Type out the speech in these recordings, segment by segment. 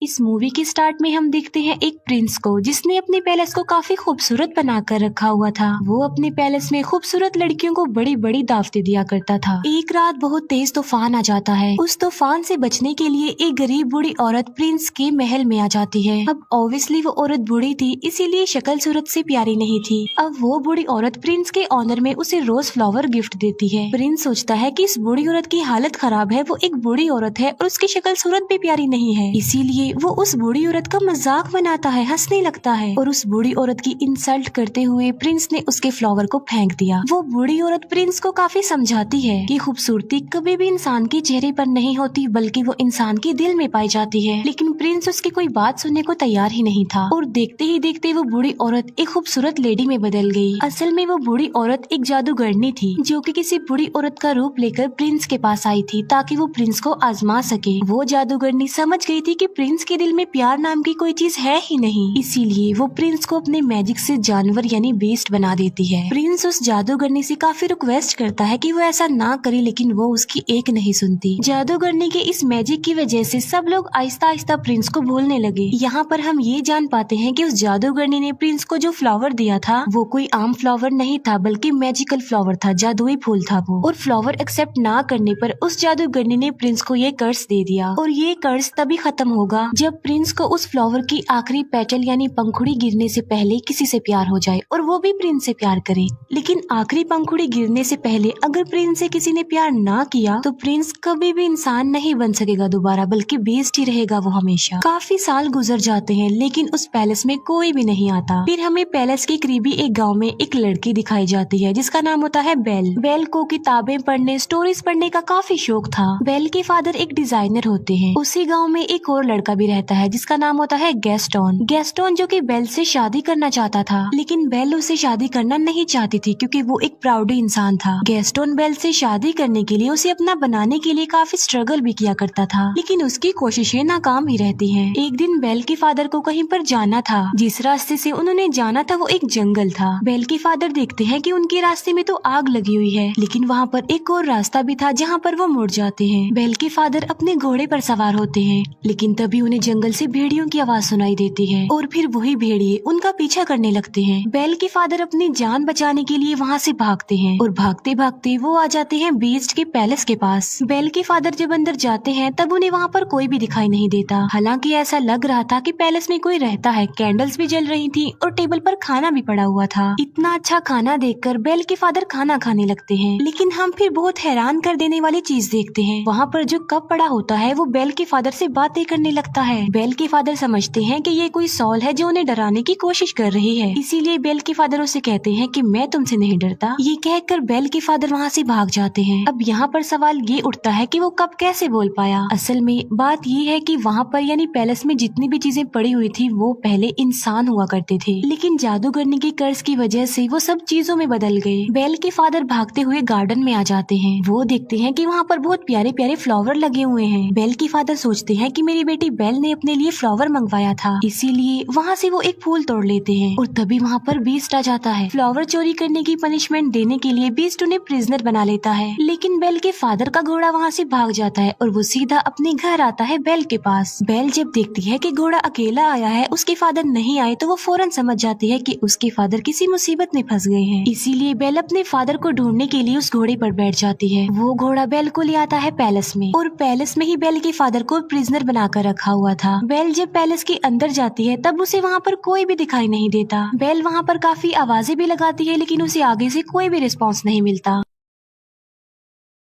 इस मूवी के स्टार्ट में हम देखते हैं एक प्रिंस को जिसने अपने पैलेस को काफी खूबसूरत बनाकर रखा हुआ था। वो अपने पैलेस में खूबसूरत लड़कियों को बड़ी बड़ी दावतें दिया करता था। एक रात बहुत तेज तूफान आ जाता है। उस तूफान से बचने के लिए एक गरीब बूढ़ी औरत प्रिंस के महल में आ जाती है। अब ऑब्वियसली वो औरत बूढ़ी थी, इसीलिए शक्ल सूरत से प्यारी नहीं थी। अब वो बूढ़ी औरत प्रिंस के ऑनर में उसे रोज फ्लावर गिफ्ट देती है। प्रिंस सोचता है कि इस बूढ़ी औरत की हालत खराब है, वो एक बूढ़ी औरत है और उसकी शक्ल सूरत भी प्यारी नहीं है, इसीलिए वो उस बूढ़ी औरत का मजाक बनाता है, हंसने लगता है और उस बूढ़ी औरत की इंसल्ट करते हुए प्रिंस ने उसके फ्लावर को फेंक दिया। वो बूढ़ी औरत प्रिंस को काफी समझाती है कि खूबसूरती कभी भी इंसान के चेहरे पर नहीं होती, बल्कि वो इंसान के दिल में पाई जाती है। लेकिन प्रिंस उसकी कोई बात सुनने को तैयार ही नहीं था और देखते ही देखते वो बूढ़ी औरत एक खूबसूरत लेडी में बदल गई। असल में वो बूढ़ी औरत एक जादूगरनी थी जो कि किसी बूढ़ी औरत का रूप लेकर प्रिंस के पास आई थी ताकि वो प्रिंस को आजमा सके। वो जादूगरनी समझ गई थी कि प्रिंस के दिल में प्यार नाम की कोई चीज है ही नहीं, इसीलिए वो प्रिंस को अपने मैजिक से जानवर यानी बेस्ट बना देती है। प्रिंस उस जादूगरनी से काफी रिक्वेस्ट करता है कि वो ऐसा ना करे, लेकिन वो उसकी एक नहीं सुनती। जादूगरनी के इस मैजिक की वजह से सब लोग आहिस्ता आहिस्ता प्रिंस को भूलने लगे। यहाँ पर हम ये जान पाते हैं कि उस जादूगरनी ने प्रिंस को जो फ्लावर दिया था वो कोई आम फ्लावर नहीं था, बल्कि मैजिकल फ्लावर था, जादुई फूल था वो। और फ्लावर एक्सेप्ट ना करने पर उस जादूगरनी ने प्रिंस को ये कर्ज दे दिया और ये कर्ज तभी खत्म होगा जब प्रिंस को उस फ्लावर की आखिरी पेटल यानी पंखुड़ी गिरने से पहले किसी से प्यार हो जाए और वो भी प्रिंस से प्यार करे। लेकिन आखिरी पंखुड़ी गिरने से पहले अगर प्रिंस से किसी ने प्यार ना किया तो प्रिंस कभी भी इंसान नहीं बन सकेगा दोबारा, बल्कि बेस्ट ही रहेगा वो हमेशा। काफी साल गुजर जाते हैं लेकिन उस पैलेस में कोई भी नहीं आता। फिर हमें पैलेस के करीबी एक गाँव में एक लड़की दिखाई जाती है जिसका नाम होता है बेल। बेल को किताबें पढ़ने, स्टोरीज पढ़ने का काफी शौक था। बेल के फादर एक डिजाइनर होते हैं। उसी गाँव में एक और लड़का भी रहता है जिसका नाम होता है गैस्टोन। गैस्टोन जो कि बेल से शादी करना चाहता था, लेकिन बेल उससे शादी करना नहीं चाहती थी क्योंकि वो एक प्राउड इंसान था। गैस्टोन बेल से शादी करने के लिए उसे अपना बनाने के लिए काफी स्ट्रगल भी किया करता था, लेकिन उसकी कोशिशें नाकाम ही रहती हैं। एक दिन बेल के फादर को कहीं पर जाना था। जिस रास्ते से उन्होंने जाना था वो एक जंगल था। बेल के फादर देखते हैं कि उनके रास्ते में तो आग लगी हुई है, लेकिन वहाँ पर एक और रास्ता भी था जहाँ पर वो मुड़ जाते हैं। बेल के फादर अपने घोड़े पर सवार होते हैं, लेकिन तभी उन्हें जंगल से भेड़ियों की आवाज सुनाई देती है और फिर वही भेड़िए उनका पीछा करने लगते हैं। बेल के फादर अपनी जान बचाने के लिए वहाँ से भागते हैं और भागते भागते वो आ जाते हैं बीस्ट के पैलेस के पास। बेल के फादर जब अंदर जाते हैं तब उन्हें वहाँ पर कोई भी दिखाई नहीं देता। हालांकि ऐसा लग रहा था कि पैलेस में कोई रहता है। कैंडल्स भी जल रही थी और टेबल पर खाना भी पड़ा हुआ था। इतना अच्छा खाना देखकर बेल के फादर खाना खाने लगते हैं, लेकिन हम फिर बहुत हैरान कर देने वाली चीज देखते हैं। वहाँ पर जो कप पड़ा होता है वो बेल के फादर से बातें करने लगता है। बेल के फादर समझते हैं कि ये कोई सॉल है जो उन्हें डराने की कोशिश कर रही है, इसीलिए बेल के फादर उसे कहते हैं कि मैं तुमसे नहीं डरता। ये कहकर बेल के फादर वहाँ से भाग जाते हैं। अब यहाँ पर सवाल ये उठता है कि वो कब कैसे बोल पाया। असल में बात ये है कि वहाँ पर यानी पैलेस में जितनी भी चीजें पड़ी हुई थी वो पहले इंसान हुआ करते थे, लेकिन जादूगरनी के कर्ज की वजह से वो सब चीजों में बदल गए। बेल के फादर भागते हुए गार्डन में आ जाते हैं। वो देखते हैं कि वहाँ पर बहुत प्यारे प्यारे फ्लावर लगे हुए हैं। बेल के फादर सोचते हैं कि मेरी बेटी बेल ने अपने लिए फ्लावर मंगवाया था, इसीलिए वहाँ से वो एक फूल तोड़ लेते हैं और तभी वहाँ पर बीस्ट आ जाता है। फ्लावर चोरी करने की पनिशमेंट देने के लिए बीस्ट उन्हें प्रिजनर बना लेता है, लेकिन बेल के फादर का घोड़ा वहाँ से भाग जाता है और वो सीधा अपने घर आता है बेल के पास। बेल जब देखती है कि घोड़ा अकेला आया है, उसके फादर नहीं आए, तो वो फौरन समझ जाती है कि उसके फादर किसी मुसीबत में फंस गए हैं। इसीलिए बेल अपने फादर को ढूंढने के लिए उस घोड़े पर बैठ जाती है। वो घोड़ा बेल को ले आता है पैलेस में और पैलेस में ही बेल के फादर को प्रिजनर बनाकर रखा हुआ था। बेल जब पैलेस के अंदर जाती है तब उसे वहाँ पर कोई भी दिखाई नहीं देता। बेल वहाँ पर काफी आवाजें भी लगाती है, लेकिन उसे आगे से कोई भी रिस्पॉन्स नहीं मिलता।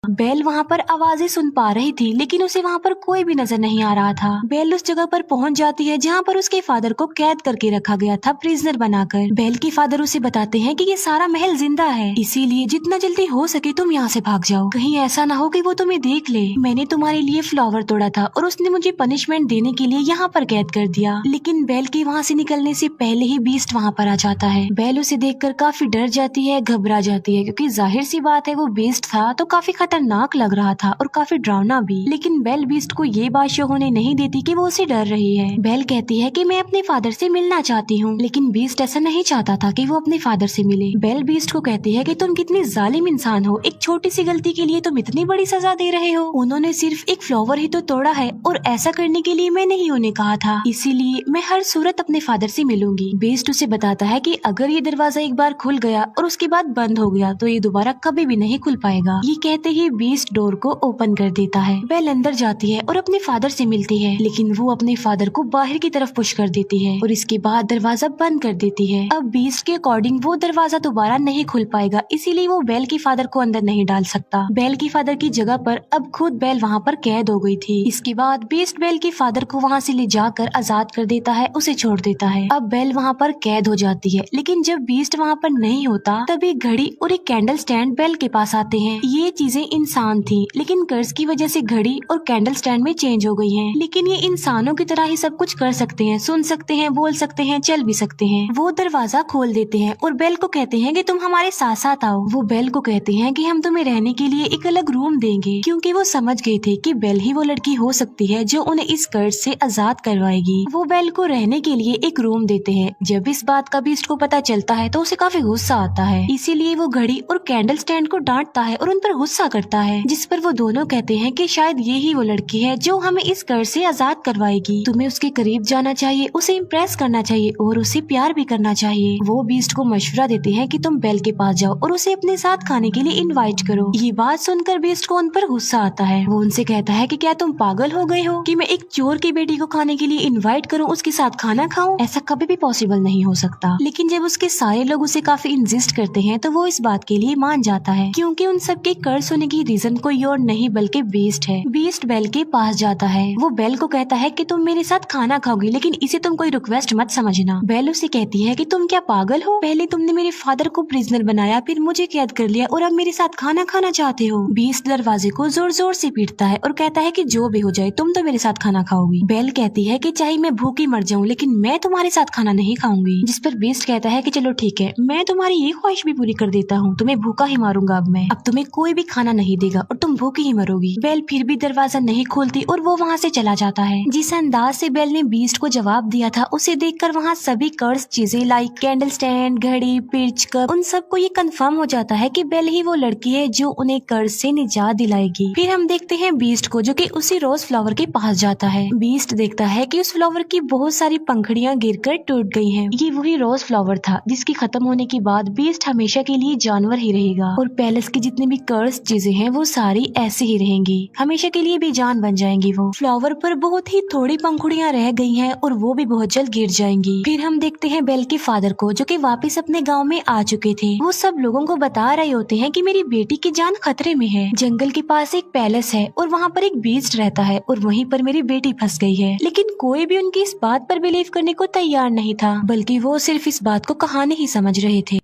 बेल वहाँ पर आवाजें सुन पा रही थी, लेकिन उसे वहाँ पर कोई भी नजर नहीं आ रहा था। बेल उस जगह पर पहुँच जाती है जहाँ पर उसके फादर को कैद करके रखा गया था, प्रिजनर बनाकर। बेल के फादर उसे बताते हैं कि ये सारा महल जिंदा है, इसीलिए जितना जल्दी हो सके तुम यहाँ से भाग जाओ। कहीं ऐसा ना हो कि वो तुम्हें देख ले। मैंने तुम्हारे लिए फ्लावर तोड़ा था और उसने मुझे पनिशमेंट देने के लिए यहाँ पर कैद कर दिया। लेकिन बेल के वहाँ से निकलने से पहले ही बीस्ट वहाँ पर आ जाता है। बेल उसे देखकर काफी डर जाती है, घबरा जाती है, क्योंकि जाहिर सी बात है वो बीस्ट था तो काफी खतरनाक खतरनाक लग रहा था और काफी डरावना भी। लेकिन बेल बीस्ट को ये बात शो होने नहीं देती कि वो उसे डर रही है। बेल कहती है कि मैं अपने फादर से मिलना चाहती हूँ, लेकिन बीस्ट ऐसा नहीं चाहता था कि वो अपने फादर से मिले। बेल बीस्ट को कहती है कि तुम कितनी जालिम इंसान हो, एक छोटी सी गलती के लिए तुम इतनी बड़ी सजा दे रहे हो। उन्होंने सिर्फ एक फ्लावर ही तो तोड़ा है और ऐसा करने के लिए मैंने ही उन्हें कहा था, इसीलिए मैं हर सूरत अपने फादर से मिलूंगी। बीस्ट उसे बताता है कि अगर ये दरवाजा एक बार खुल गया और उसके बाद बंद हो गया तो ये दोबारा कभी भी नहीं खुल पाएगा। ये कहते ही बीस्ट डोर को ओपन कर देता है। बेल अंदर जाती है और अपने फादर से मिलती है, लेकिन वो अपने फादर को बाहर की तरफ पुश कर देती है और इसके बाद दरवाजा बंद कर देती है। अब बीस्ट के अकॉर्डिंग वो दरवाजा दोबारा नहीं खुल पाएगा, इसीलिए वो बेल के फादर को अंदर नहीं डाल सकता। बेल की फादर की जगह पर अब खुद बेल वहाँ पर कैद हो गई थी। इसके बाद बीस्ट बेल के फादर को वहाँ से ले जाकर आजाद कर देता है, उसे छोड़ देता है। अब बेल वहाँ पर कैद हो जाती है, लेकिन जब बीस्ट वहाँ पर नहीं होता तब एक घड़ी और एक कैंडल स्टैंड बेल के पास आते हैं। ये चीजें इंसान थी, लेकिन कर्ज की वजह से घड़ी और कैंडल स्टैंड में चेंज हो गई हैं। लेकिन ये इंसानों की तरह ही सब कुछ कर सकते हैं, सुन सकते हैं, बोल सकते हैं, चल भी सकते हैं। वो दरवाजा खोल देते हैं और बेल को कहते हैं कि तुम हमारे साथ साथ आओ। वो बेल को कहते हैं कि हम तुम्हें रहने के लिए एक अलग रूम देंगे, क्योंकि वो समझ गए थे कि बेल ही वो लड़की हो सकती है जो उन्हें इस कर्ज से आजाद करवाएगी। वो बेल को रहने के लिए एक रूम देते हैं। जब इस बात का बीस्ट को पता चलता है तो उसे काफी गुस्सा आता है, इसीलिए वो घड़ी और कैंडल स्टैंड को डांटता है और उन पर गुस्सा करता है, जिस पर वो दोनों कहते हैं कि शायद ये ही वो लड़की है जो हमें इस कर्ज से आजाद करवाएगी। तुम्हें उसके करीब जाना चाहिए, उसे इम्प्रेस करना चाहिए और उसे प्यार भी करना चाहिए। वो बीस्ट को मशवरा देते हैं कि तुम बेल के पास जाओ और उसे अपने साथ खाने के लिए इनवाइट करो। ये बात सुनकर बीस्ट को उन पर गुस्सा आता है। वो उनसे कहता है कि क्या तुम पागल हो गए हो कि मैं एक चोर की बेटी को खाने के लिए इनवाइट करूं, उसके साथ खाना खाऊं? ऐसा कभी भी पॉसिबल नहीं हो सकता। लेकिन जब उसके सारे लोग उसे काफी इंसिस्ट करते हैं तो वो इस बात के लिए मान जाता है, क्योंकि उन सबके कर्ज होने की रीजन कोई और नहीं बल्कि बीस्ट है। बीस्ट बेल के पास जाता है। वो बेल को कहता है कि तुम मेरे साथ खाना खाओगी, लेकिन इसे तुम कोई रिक्वेस्ट मत समझना। बेल उसे कहती है कि तुम क्या पागल हो, पहले तुमने मेरे फादर को प्रिजनर बनाया, फिर मुझे कैद कर लिया और अब मेरे साथ खाना खाना चाहते हो। बीस्ट दरवाजे को जोर जोर से पीटता है और कहता है कि जो भी हो जाए तुम तो मेरे साथ खाना खाओगी। बेल कहती है कि चाहे मैं भूखी मर जाऊं, लेकिन मैं तुम्हारे साथ खाना नहीं खाऊंगी। जिस पर बीस्ट कहता है कि चलो ठीक है, मैं तुम्हारी ये ख्वाहिश भी पूरी कर देता हूँ, तुम्हें भूखा ही मारूंगा अब तुम्हें कोई भी खाना नहीं देगा और तुम भूखी ही मरोगी। बेल फिर भी दरवाजा नहीं खोलती और वो वहाँ से चला जाता है। जिस अंदाज से बेल ने बीस्ट को जवाब दिया था, उसे देखकर वहाँ सभी कर्ज चीजें लाइक कैंडल स्टैंड, घड़ी, पिर्च, कप, उन सबको ये कंफर्म हो जाता है कि बेल ही वो लड़की है जो उन्हें कर्ज से निजात दिलाएगी। फिर हम देखते हैं बीस्ट को जो कि उसी रोज फ्लावर के पास जाता है। बीस्ट देखता है कि उस फ्लावर की बहुत सारी पंखुड़ियां गिरकर टूट गई हैं। ये वही रोज फ्लावर था जिसकी खत्म होने के बाद बीस्ट हमेशा के लिए जानवर ही रहेगा और पैलेस की जितनी भी कर्ज चीजें हैं वो सारी ऐसे ही रहेंगी, हमेशा के लिए बेजान बन जाएंगी। वो फ्लावर पर बहुत ही थोड़ी पंखुड़ियां रह गई हैं और वो भी बहुत जल्द गिर जाएंगी। फिर हम देखते हैं बेल के फादर को जो कि वापस अपने गांव में आ चुके थे। वो सब लोगों को बता रहे होते हैं कि मेरी बेटी की जान खतरे में है। जंगल के पास एक पैलेस है और वहाँ पर एक बीस्ट रहता है और वहीं पर मेरी बेटी फंस गई है। लेकिन कोई भी उनकी इस बात पर बिलीव करने को तैयार नहीं था, बल्कि वो सिर्फ इस बात को कहानी ही समझ रहे थे।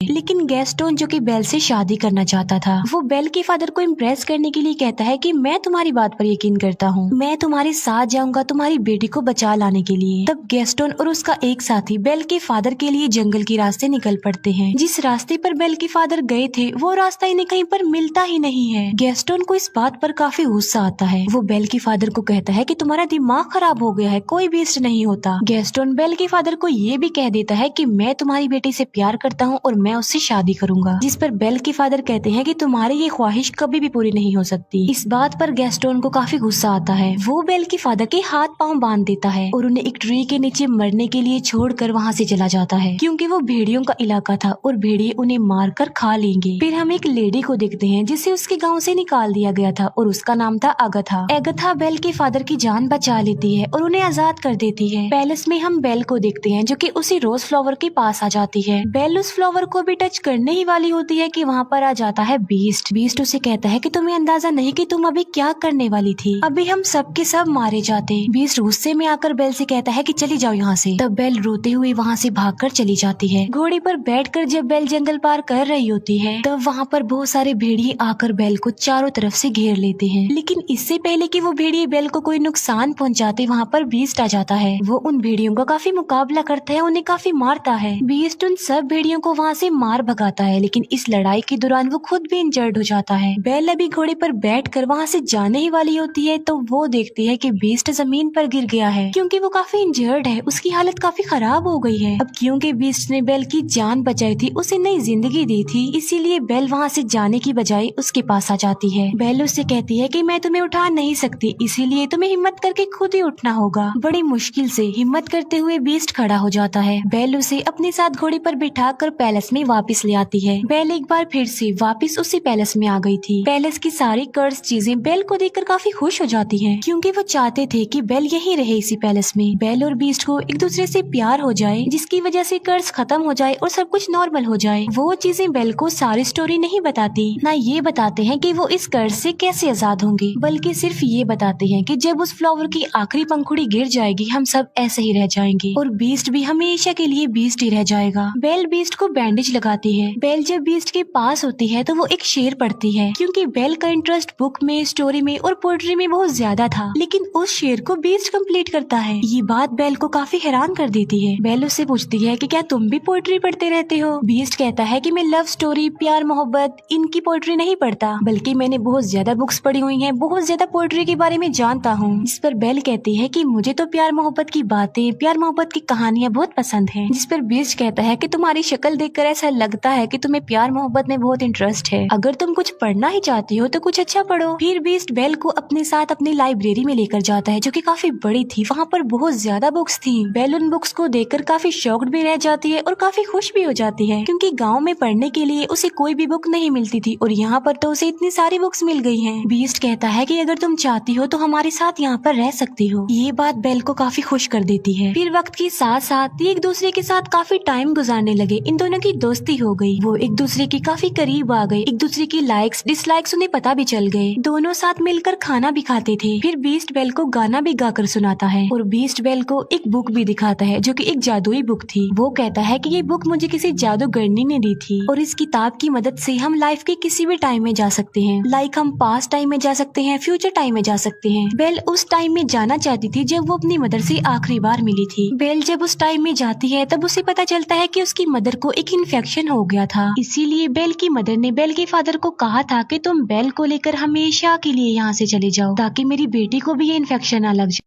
लेकिन गैस्टोन जो कि बेल से शादी करना चाहता था, वो बेल के फादर को इम्प्रेस करने के लिए कहता है कि मैं तुम्हारी बात पर यकीन करता हूँ, मैं तुम्हारे साथ जाऊंगा तुम्हारी बेटी को बचा लाने के लिए। तब गैस्टोन और उसका एक साथी बेल के फादर के लिए जंगल के रास्ते निकल पड़ते हैं। जिस रास्ते पर बेल के फादर गए थे वो रास्ता इन्हें कहीं पर मिलता ही नहीं है। गैस्टोन को इस बात पर काफी गुस्सा आता है। वो बेल के फादर को कहता है कि तुम्हारा दिमाग खराब हो गया है, कोई बीस्ट नहीं होता। गैस्टोन बेल के फादर को ये भी कह देता है कि मैं तुम्हारी बेटी से प्यार करता हूँ और मैं उससे शादी करूंगा। जिस पर बेल के फादर कहते हैं कि तुम्हारी ये ख्वाहिश कभी भी पूरी नहीं हो सकती। इस बात पर गैस्टोन को काफी गुस्सा आता है। वो बेल के फादर के हाथ पांव बांध देता है और उन्हें एक ट्री के नीचे मरने के लिए छोड़कर वहाँ से चला जाता है, क्योंकि वो भेड़ियों का इलाका था और भेड़िए उन्हें मारकर खा लेंगे। फिर हम एक लेडी को देखते हैं जिसे उसके गाँव से निकाल दिया गया था और उसका नाम था अगथा। अगथा बेल के फादर की जान बचा लेती है और उन्हें आजाद कर देती है। पैलेस में हम बेल को देखते हैं जो कि उसी रोज फ्लावर के पास आ जाती है। बेल उस फ्लावर को भी टच करने ही वाली होती है कि वहाँ पर आ जाता है बीस्ट। बीस्ट उसे कहता है कि तुम्हें अंदाजा नहीं कि तुम अभी क्या करने वाली थी, अभी हम सब के सब मारे जाते। बीस्ट गुस्से में आकर बेल से कहता है कि चली जाओ यहाँ से। तब बेल रोते हुए वहाँ से भागकर चली जाती है। घोड़े पर बैठकर जब बेल जंगल पार कर रही होती है तब वहाँ पर बहुत सारे भेड़िए आकर बेल को चारों तरफ से घेर लेते हैं। लेकिन इससे पहले कि वो भेड़िए बेल को कोई नुकसान पहुँचाते वहाँ पर बीस्ट आ जाता है। वो उन भेड़ियों का काफी मुकाबला करता है, उन्हें काफी मारता है। बीस्ट उन सब भेड़ियों को वहाँ से से मार भगाता है, लेकिन इस लड़ाई के दौरान वो खुद भी इंजर्ड हो जाता है। बेल अभी घोड़े पर बैठकर वहाँ से जाने ही वाली होती है तो वो देखती है कि बीस्ट जमीन पर गिर गया है क्योंकि वो काफी इंजर्ड है, उसकी हालत काफी खराब हो गई है। अब क्योंकि बीस्ट ने बेल की जान बचाई थी, उसे नई जिंदगी दी थी, इसीलिए बेल वहाँ से जाने की बजाय उसके पास आ जाती है। बेल उससे कहती है कि मैं तुम्हें उठा नहीं सकती, इसीलिए तुम्हें हिम्मत करके खुद ही उठना होगा। बड़ी मुश्किल से हिम्मत करते हुए बीस्ट खड़ा हो जाता है। बेल उसे अपने साथ घोड़े पर बिठाकर पैलेस में वापस ले आती है। बेल एक बार फिर से वापस उसी पैलेस में आ गई थी। पैलेस की सारी कर्स चीजें बेल को देखकर काफी खुश हो जाती हैं, क्योंकि वो चाहते थे कि बेल यहीं रहे इसी पैलेस में। बेल और बीस्ट को एक दूसरे से प्यार हो जाए, जिसकी वजह से कर्स खत्म हो जाए और सब कुछ नॉर्मल हो जाए। वो चीजें बेल को सारी स्टोरी नहीं बताती, ना ये बताते हैं कि वो इस कर्स से कैसे आजाद होंगे, बल्कि सिर्फ ये बताते हैं कि जब उस फ्लावर की आखिरी पंखुड़ी गिर जाएगी हम सब ऐसे ही रह जाएंगे और बीस्ट भी हमेशा के लिए बीस्ट ही रह जाएगा। बेल बीस्ट को बैंडेज लगाती है। बेल जब बीस्ट के पास होती है तो वो एक शेर पढ़ती है, क्योंकि बेल का इंटरेस्ट बुक में, स्टोरी में और पोएट्री में बहुत ज्यादा था, लेकिन उस शेर को बीस्ट कंप्लीट करता है। ये बात बेल को काफी हैरान कर देती है। बेल उससे पूछती है कि क्या तुम भी पोएट्री पढ़ते रहते हो? बीस्ट कहता है कि मैं लव स्टोरी, प्यार मोहब्बत, इनकी पोएट्री नहीं पढ़ता, बल्कि मैंने बहुत ज्यादा बुक्स पढ़ी हुई हैं, बहुत ज्यादा पोएट्री के बारे में जानता हूँ। इस पर बेल कहती है कि मुझे तो प्यार मोहब्बत की बातें, प्यार मोहब्बत की कहानियाँ बहुत पसंद है। जिस पर बीस्ट कहता है कि तुम्हारी शक्ल देखकर ऐसा लगता है कि तुम्हें प्यार मोहब्बत में बहुत इंटरेस्ट है। अगर तुम कुछ पढ़ना ही चाहती हो तो कुछ अच्छा पढ़ो। फिर बीस्ट बेल को अपने साथ अपनी लाइब्रेरी में लेकर जाता है, जो कि काफी बड़ी थी। वहाँ पर बहुत ज्यादा बुक्स थी। बेल उन बुक्स को देखकर काफी शॉक्ड भी रह जाती है और काफी खुश भी हो जाती है, क्योंकि गाँव में पढ़ने के लिए उसे कोई भी बुक नहीं मिलती थी और यहाँ पर तो उसे इतनी सारी बुक्स मिल गई हैं। बीस्ट कहता है कि अगर तुम चाहती हो तो हमारे साथ यहाँ पर रह सकती हो। ये बात बेल को काफी खुश कर देती है। फिर वक्त के साथ साथ एक दूसरे के साथ काफी टाइम गुजारने लगे। इन दोनों की दोस्ती हो गई, वो एक दूसरे के काफी करीब आ गए, एक दूसरे की लाइक्स डिसलाइक्स उन्हें पता भी चल गए। दोनों साथ मिलकर खाना भी खाते थे। फिर बीस्ट बेल को गाना भी गाकर सुनाता है और बीस्ट बेल को एक बुक भी दिखाता है, जो कि एक जादुई बुक थी। वो कहता है कि ये बुक मुझे किसी जादूगरनी ने दी थी और इस किताब की मदद से हम लाइफ के किसी भी टाइम में जा सकते हैं। लाइक हम पास्ट टाइम में जा सकते हैं, फ्यूचर टाइम में जा सकते हैं। बेल उस टाइम में जाना चाहती थी जब वो अपनी मदर से आखिरी बार मिली थी। बेल जब उस टाइम में जाती है तब उसे पता चलता है कि उसकी मदर को एक इन्फेक्शन हो गया था। इसीलिए बेल की मदर ने बेल के फादर को कहा था कि तुम बेल को लेकर हमेशा के लिए यहाँ से चले जाओ, ताकि मेरी बेटी को भी ये इन्फेक्शन ना लग जाए।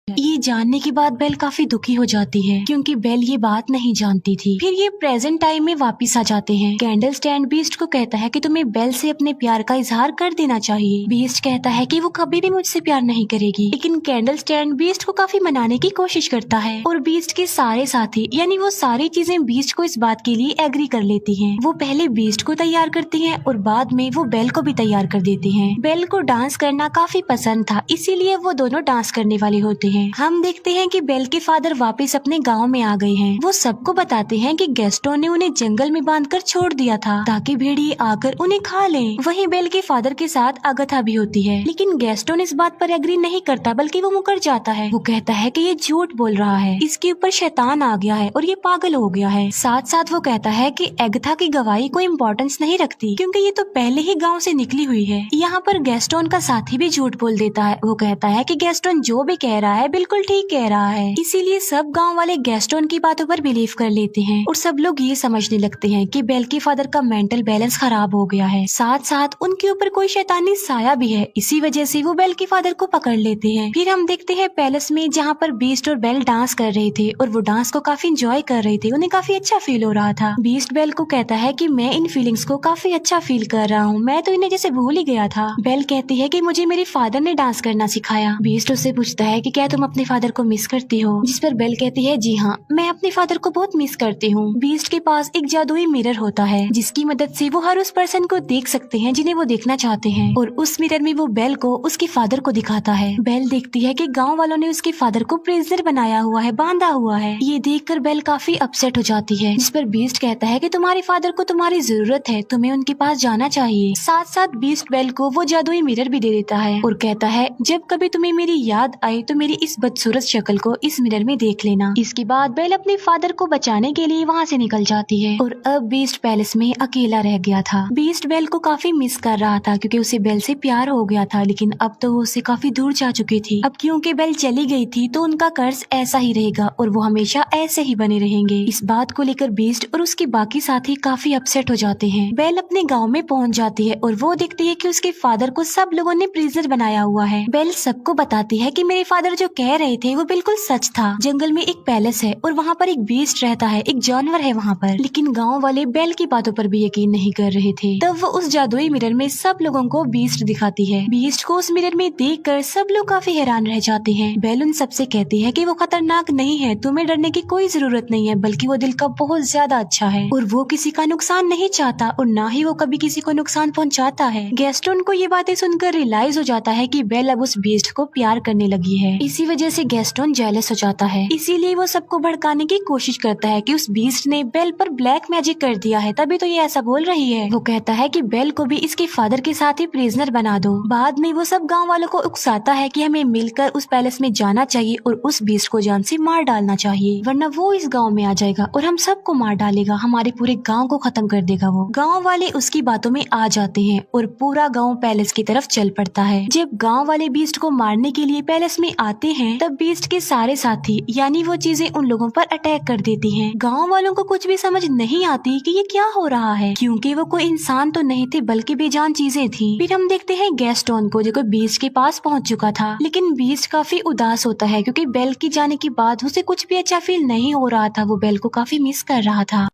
ये जानने के बाद बेल काफी दुखी हो जाती है, क्योंकि बेल ये बात नहीं जानती थी। फिर ये प्रेजेंट टाइम में वापस आ जाते हैं। कैंडल स्टैंड बीस्ट को कहता है कि तुम्हें बेल से अपने प्यार का इजहार कर देना चाहिए। बीस्ट कहता है कि वो कभी भी मुझसे प्यार नहीं करेगी, लेकिन कैंडल स्टैंड बीस्ट को काफी मनाने की कोशिश करता है और बीस्ट के सारे साथी यानी वो सारी चीजें बीस्ट को इस बात के लिए एग्री कर लेती हैं। वो पहले बीस्ट को तैयार करती हैं और बाद में वो बेल को भी तैयार कर देती हैं। बेल को डांस करना काफी पसंद था, इसीलिए वो दोनों डांस करने वाले होते हैं। हम देखते हैं कि बेल के फादर वापस अपने गांव में आ गए हैं। वो सबको बताते हैं कि गैस्टोन ने उन्हें जंगल में बांधकर छोड़ दिया था ताकि भेड़िए आकर उन्हें खा लें। वहीं बेल के फादर के साथ अगथा भी होती है, लेकिन गैस्टोन इस बात पर एग्री नहीं करता, बल्कि वो मुकर जाता है। वो कहता है कि ये झूठ बोल रहा है, इसके ऊपर शैतान आ गया है और ये पागल हो गया है। साथ साथ वो कहता है कि अगथा की गवाही कोई इम्पोर्टेंस नहीं रखती, क्योंकि ये तो पहले ही गाँव से निकली हुई है। यहाँ पर गैस्टोन का साथी भी झूठ बोल देता है। वो कहता है कि गैस्टोन जो भी कह रहा है बिल्कुल ठीक कह रहा है। इसीलिए सब गांव वाले गैस्टोन की बातों पर बिलीव कर लेते हैं और सब लोग ये समझने लगते हैं कि बेल के फादर का मेंटल बैलेंस खराब हो गया है। साथ साथ उनके ऊपर कोई शैतानी साया भी है, इसी वजह से वो बेल के फादर को पकड़ लेते हैं। फिर हम देखते हैं पैलेस में, जहाँ पर बीस्ट और बेल डांस कर रहे थे और वो डांस को काफी इंजॉय कर रहे थे। उन्हें काफी अच्छा फील हो रहा था। बीस्ट बेल को कहता है कि मैं इन फीलिंग्स को काफी अच्छा फील कर रहा हूँ, मैं तो इन्हें जैसे भूल ही गया था। बेल कहती है कि मुझे मेरे फादर ने डांस करना सिखाया। बीस्ट उससे पूछता है कि क्या तुम अपने फादर को मिस करती हो? जिस पर बेल कहती है जी हाँ, मैं अपने फादर को बहुत मिस करती हूँ। बीस्ट के पास एक जादुई मिरर होता है, जिसकी मदद से वो हर उस पर्सन को देख सकते हैं जिन्हें वो देखना चाहते हैं, और उस मिरर में वो बेल को उसके फादर को दिखाता है। बेल देखती है कि गांव वालों ने उसके फादर को प्रिजनर बनाया हुआ है, बांधा हुआ है। ये देखकर बेल काफी अपसेट हो जाती है। जिस पर बीस्ट कहता है कि तुम्हारे फादर को तुम्हारी जरूरत है, तुम्हें उनके पास जाना चाहिए। साथ साथ बीस्ट बेल को वो जादुई मिरर भी दे देता है और कहता है जब कभी तुम्हें मेरी याद आई तो मेरी इस बदसूरत शक्ल को इस मिरर में देख लेना। इसके बाद बेल अपने फादर को बचाने के लिए वहाँ से निकल जाती है और अब बीस्ट पैलेस में अकेला रह गया था। बीस्ट बेल को काफी मिस कर रहा था क्योंकि उसे बेल से प्यार हो गया था, लेकिन अब तो वो उससे काफी दूर जा चुकी थी। अब क्योंकि बेल चली गई थी तो उनका कर्ज ऐसा ही रहेगा और वो हमेशा ऐसे ही बने रहेंगे। इस बात को लेकर बीस्ट और उसके बाकी साथी काफी अपसेट हो जाते हैं। बेल अपने गाँव में पहुँच जाती है और वो देखती है कि उसके फादर को सब लोगों ने प्रिजनर बनाया हुआ है। बेल सबको बताती है कि मेरे फादर जो कह रहे थे वो बिल्कुल सच था। जंगल में एक पैलेस है और वहाँ पर एक बीस्ट रहता है, एक जानवर है वहाँ पर। लेकिन गाँव वाले बेल की बातों पर भी यकीन नहीं कर रहे थे। तब वो उस जादुई मिरर में सब लोगों को बीस्ट दिखाती है। बीस्ट को उस मिरर में देखकर सब लोग काफी हैरान रह जाते हैं। बेल उन सबसे कहती है कि वो खतरनाक नहीं है, तुम्हें डरने की कोई जरूरत नहीं है, बल्कि वो दिल का बहुत ज्यादा अच्छा है और वो किसी का नुकसान नहीं चाहता और ना ही वो कभी किसी को नुकसान पहुँचाता है। गैस्टोन को ये बातें सुनकर रियलाइज हो जाता है कि बेल अब उस बीस्ट को प्यार करने लगी है। इसी वजह से गैस्टोन जेलस हो जाता है, इसीलिए वो सबको भड़काने की कोशिश करता है कि उस बीस्ट ने बेल पर ब्लैक मैजिक कर दिया है, तभी तो ये ऐसा बोल रही है। वो कहता है कि बेल को भी इसके फादर के साथ ही प्रिजनर बना दो। बाद में वो सब गांव वालों को उकसाता है कि हमें मिलकर उस पैलेस में जाना चाहिए और उस बीस्ट को जान से मार डालना चाहिए, वरना वो इस गांव में आ जाएगा और हम सबको मार डालेगा, हमारे पूरे गांव को खत्म कर देगा। वो गांव वाले उसकी बातों में आ जाते हैं और पूरा गांव पैलेस की तरफ चल पड़ता है। जब गांव वाले बीस्ट को मारने के लिए पैलेस में आते हैं तब बीस्ट के सारे साथी यानी वो चीजें उन लोगों पर अटैक कर देती हैं। गांव वालों को कुछ भी समझ नहीं आती कि ये क्या हो रहा है, क्योंकि वो कोई इंसान तो नहीं थे बल्कि बेजान चीजें थी। फिर हम देखते हैं गैस्टोन को जो बीस्ट के पास पहुंच चुका था, लेकिन बीस्ट काफी उदास होता है क्योंकि बेल की जाने के बाद उसे कुछ भी अच्छा फील नहीं हो रहा था। वो बेल को काफी मिस कर रहा था।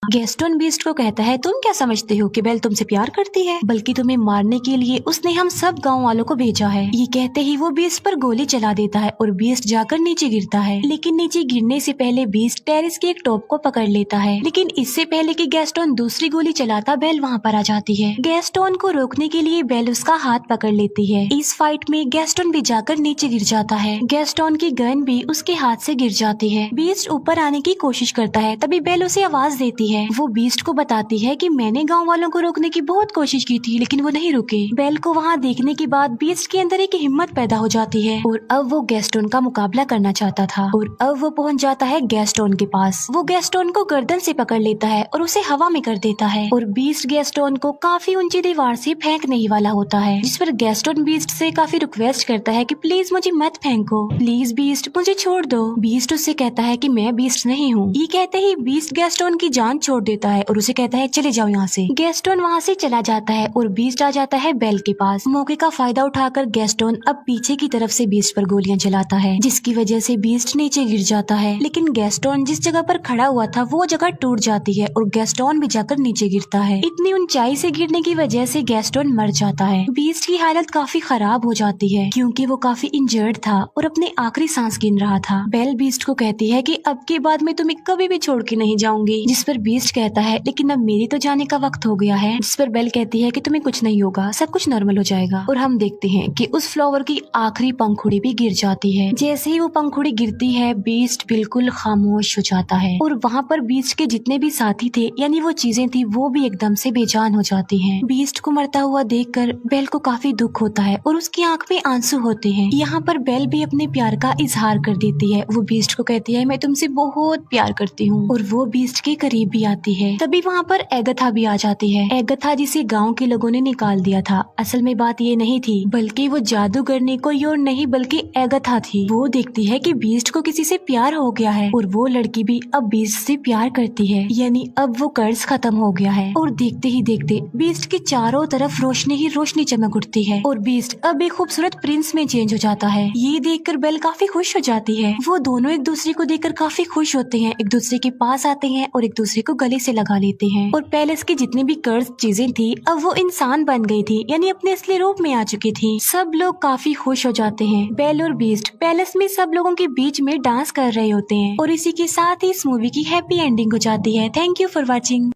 गैस्टोन बीस्ट को कहता है, तुम क्या समझते हो कि बेल तुमसे प्यार करती है, बल्कि तुम्हें मारने के लिए उसने हम सब गांव वालों को भेजा है। ये कहते ही वो बीस्ट पर गोली चला देता है और बीस्ट जाकर नीचे गिरता है, लेकिन नीचे गिरने से पहले बीस्ट टेरिस के एक टॉप को पकड़ लेता है। लेकिन इससे पहले कि गैस्टोन दूसरी गोली चलाता बेल वहाँ पर आ जाती है। गैस्टोन को रोकने के लिए बेल उसका हाथ पकड़ लेती है। इस फाइट में गैस्टोन भी जाकर नीचे गिर जाता है। गैस्टोन की गन भी उसके हाथ से गिर जाती है। बीस्ट ऊपर आने की कोशिश करता है, तभी बेल उसे आवाज देती है। वो बीस्ट को बताती है कि मैंने गांव वालों को रोकने की बहुत कोशिश की थी, लेकिन वो नहीं रुके। बेल को वहाँ देखने के बाद बीस्ट के अंदर एक हिम्मत पैदा हो जाती है और अब वो गैस्टोन का मुकाबला करना चाहता था और अब वो पहुँच जाता है गैस्टोन के पास। वो गैस्टोन को गर्दन से पकड़ लेता है और उसे हवा में कर देता है और बीस्ट गैस्टोन को काफी ऊंची दीवार से फेंकने ही वाला होता है, जिस पर गैस्टोन बीस्ट से काफी रिक्वेस्ट करता है कि प्लीज मुझे मत फेंको, प्लीज बीस्ट मुझे छोड़ दो। बीस्ट उससे कहता है कि मैं बीस्ट नहीं हूँ। ये कहते ही बीस्ट गैस्टोन की जान छोड़ देता है और उसे कहता है चले जाओ यहाँ से। गैस्टोन वहाँ से चला जाता है और बीस्ट आ जाता है बेल के पास। मौके का फायदा उठाकर गैस्टोन अब पीछे की तरफ से बीस्ट पर गोलियां चलाता है, जिसकी वजह से बीस्ट नीचे गिर जाता है। लेकिन गैस्टोन जिस जगह पर खड़ा हुआ था वो जगह टूट जाती है और गैस्टोन भी जाकर नीचे गिरता है। इतनी ऊंचाई से गिरने की वजह से गैस्टोन मर जाता है। बीस्ट की हालत काफी खराब हो जाती है क्योंकि वो काफी इंजर्ड था और अपने आखिरी सांस गिन रहा था। बेल बीस्ट को कहती है कि अब के बाद मैं तुम्हें कभी भी छोड़ के नहीं जाऊंगी, जिस पर बीस्ट कहता है लेकिन अब मेरी तो जाने का वक्त हो गया है। जिस पर बेल कहती है कि तुम्हें कुछ नहीं होगा, सब कुछ नॉर्मल हो जाएगा। और हम देखते हैं कि उस फ्लावर की आखिरी पंखुड़ी भी गिर जाती है। जैसे ही वो पंखुड़ी गिरती है बीस्ट बिल्कुल खामोश हो जाता है और वहाँ पर बीस्ट के जितने भी साथी थे यानी वो चीजें थी वो भी एकदम से बेजान हो जाती हैं। बीस्ट को मरता हुआ देखकर बेल को काफी दुख होता है और उसकी आंख में आंसू होते हैं। यहाँ पर बेल भी अपने प्यार का इजहार कर देती है। वो बीस्ट को कहती है मैं तुमसे बहुत प्यार करती हूँ और वो बीस्ट के करीब भी आती है। तभी वहाँ पर एगथा भी आ जाती है। एगथा जिसे गांव के लोगों ने निकाल दिया था। असल में बात ये नहीं थी बल्कि वो जादूगरनी कोई और नहीं बल्कि एगथा थी। वो देखती है कि बीस्ट को किसी से प्यार हो गया है और वो लड़की भी अब बीस्ट से प्यार करती है, यानी अब वो कर्ज खत्म हो गया है। और देखते ही देखते बीस्ट के चारों तरफ रोशनी ही रोशनी चमक उठती है और बीस्ट अब एक खूबसूरत प्रिंस में चेंज हो जाता है। ये देखकर बेल काफी खुश हो जाती है। वो दोनों एक दूसरे को देखकर काफी खुश होते हैं, एक दूसरे के पास आते हैं और एक दूसरे को गले से लगा लेते हैं। और पैलेस की जितनी भी कर्ज चीजें थी अब वो इंसान बन गई थी, यानी अपने असली रूप में आ चुकी थी। सब लोग काफी खुश हो जाते हैं। बेल और बीस्ट पैलेस में सब लोगों के बीच में डांस कर रहे होते हैं और इसी के साथ ही इस मूवी की हैप्पी एंडिंग हो जाती है। Thank you for watching.